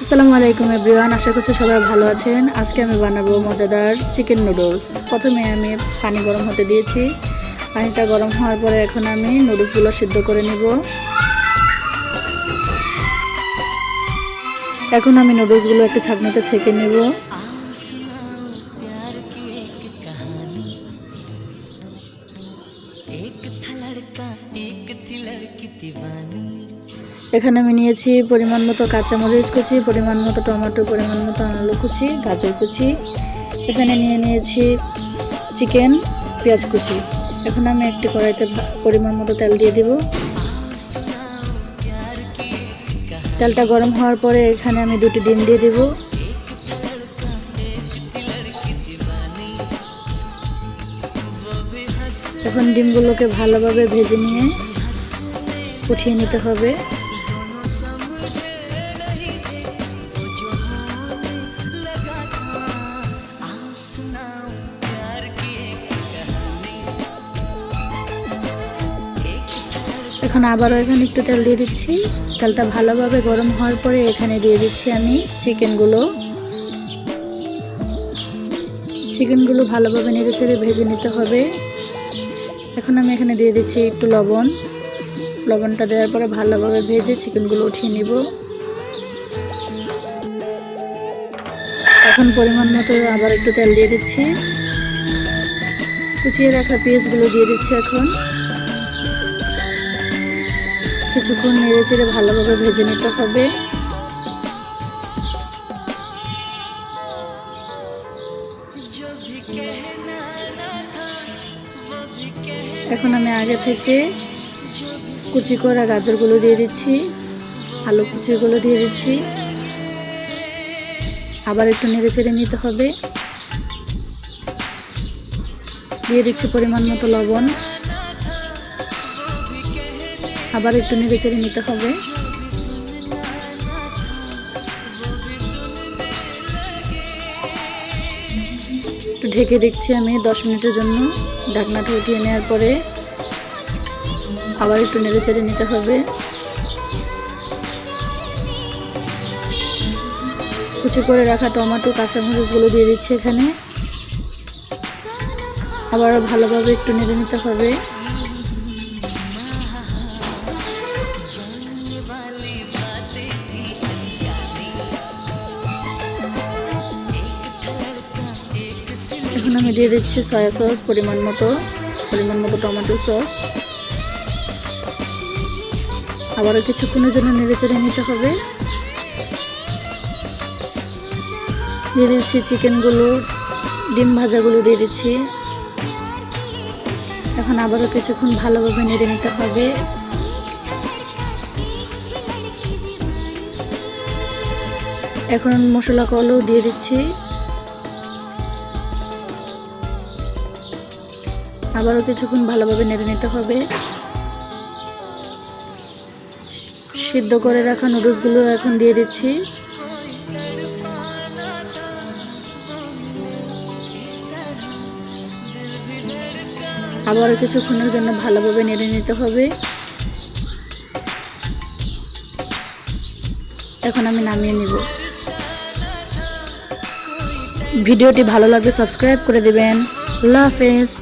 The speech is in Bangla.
আসসালামু আলাইকুম এভরিওয়ান, আশা করছি সবাই ভালো আছেন। আজকে আমি বানাবো মজাদার চিকেন নুডলস। প্রথমে আমি পানি গরম হতে দিয়েছি। পানিটা গরম হওয়ার পরে এখন আমি নুডলসগুলো সিদ্ধ করে নেব। এখন আমি নুডলসগুলো একটা ছাঁকনিতে ছেঁকে নেব। এখানে আমি নিয়েছি পরিমাণ মতো কাঁচামরিচ কুচি, পরিমাণ মতো টমেটো, পরিমাণ মতো আলু কুচি, গাজর কুচি। এখানে নিয়েছি চিকেন, পেঁয়াজ কুচি। এখন আমি একটি কড়াইতে পরিমাণ মতো তেল দিয়ে দিব। তেলটা গরম হওয়ার পরে এখানে আমি দুটি ডিম দিয়ে দিব। এখন ডিমগুলোকে ভালোভাবে ভেজে নিয়ে উঠিয়ে নিতে হবে। এখন আবারও এখানে একটু তেল দিয়ে দিচ্ছি। তেলটা ভালোভাবে গরম হওয়ার পরে এখানে দিয়ে দিচ্ছি আমি চিকেনগুলো ভালোভাবে নেড়েচেড়ে ভেজে নিতে হবে। এখন আমি এখানে দিয়ে দিচ্ছি একটু লবণটা দেওয়ার পরে ভালোভাবে ভেজে চিকেনগুলো উঠিয়ে নিব। এখন পরিমাণ মতো আবার একটু তেল দিয়ে দিচ্ছি। কুচিয়ে রাখা পেঁয়াজগুলো দিয়ে দিচ্ছি। এখন কিছুক্ষণ নেড়েচেড়ে ভালোভাবে ভেজে নিতে হবে। এখন আমি আগে থেকে কুচি করা গাজরগুলো দিয়ে দিচ্ছি, আলু কুচিগুলো দিয়ে দিচ্ছি। আবার একটু নেড়েচেড়ে নিতে হবে। দিয়ে দিচ্ছি পরিমাণ মতো লবণ। আবার একটু নেড়েচেড়ে নিতে হবে। একটু ঢেকে দিচ্ছি আমি 10 মিনিটের জন্য। ঢাকনাটা উঠিয়ে নেওয়ার পরে আবার একটু নেড়েচেড়ে নিতে হবে। কুচি করে রাখা টমেটো, কাঁচামরিচগুলো দিয়ে দিচ্ছি এখানে। আবারও ভালোভাবে একটু নেড়ে নিতে হবে। এখন আমি দিয়ে দিচ্ছি সয়া সস, পরিমাণ মতো টমেটো সস। আবারও কিছুক্ষণের জন্য নেড়েচেড়ে নিতে হবে। দিয়ে দিচ্ছি চিকেনগুলো, ডিম ভাজাগুলো দিয়ে দিচ্ছি। এখন আবারও কিছুক্ষণ ভালোভাবে নেড়ে নিতে হবে। এখন মশলা কলও দিয়ে দিচ্ছি। আবারও কিছুক্ষণ ভালোভাবে নেড়ে নিতে হবে। সিদ্ধ করে রাখা নুডলসগুলো এখন দিয়ে দিচ্ছি। আবারও কিছুক্ষণের জন্য ভালোভাবে নেড়ে নিতে হবে। এখন আমি নামিয়ে নিব। ভিডিওটি ভালো লাগলে সাবস্ক্রাইব করে দেবেন। আল্লাহ হাফেজ।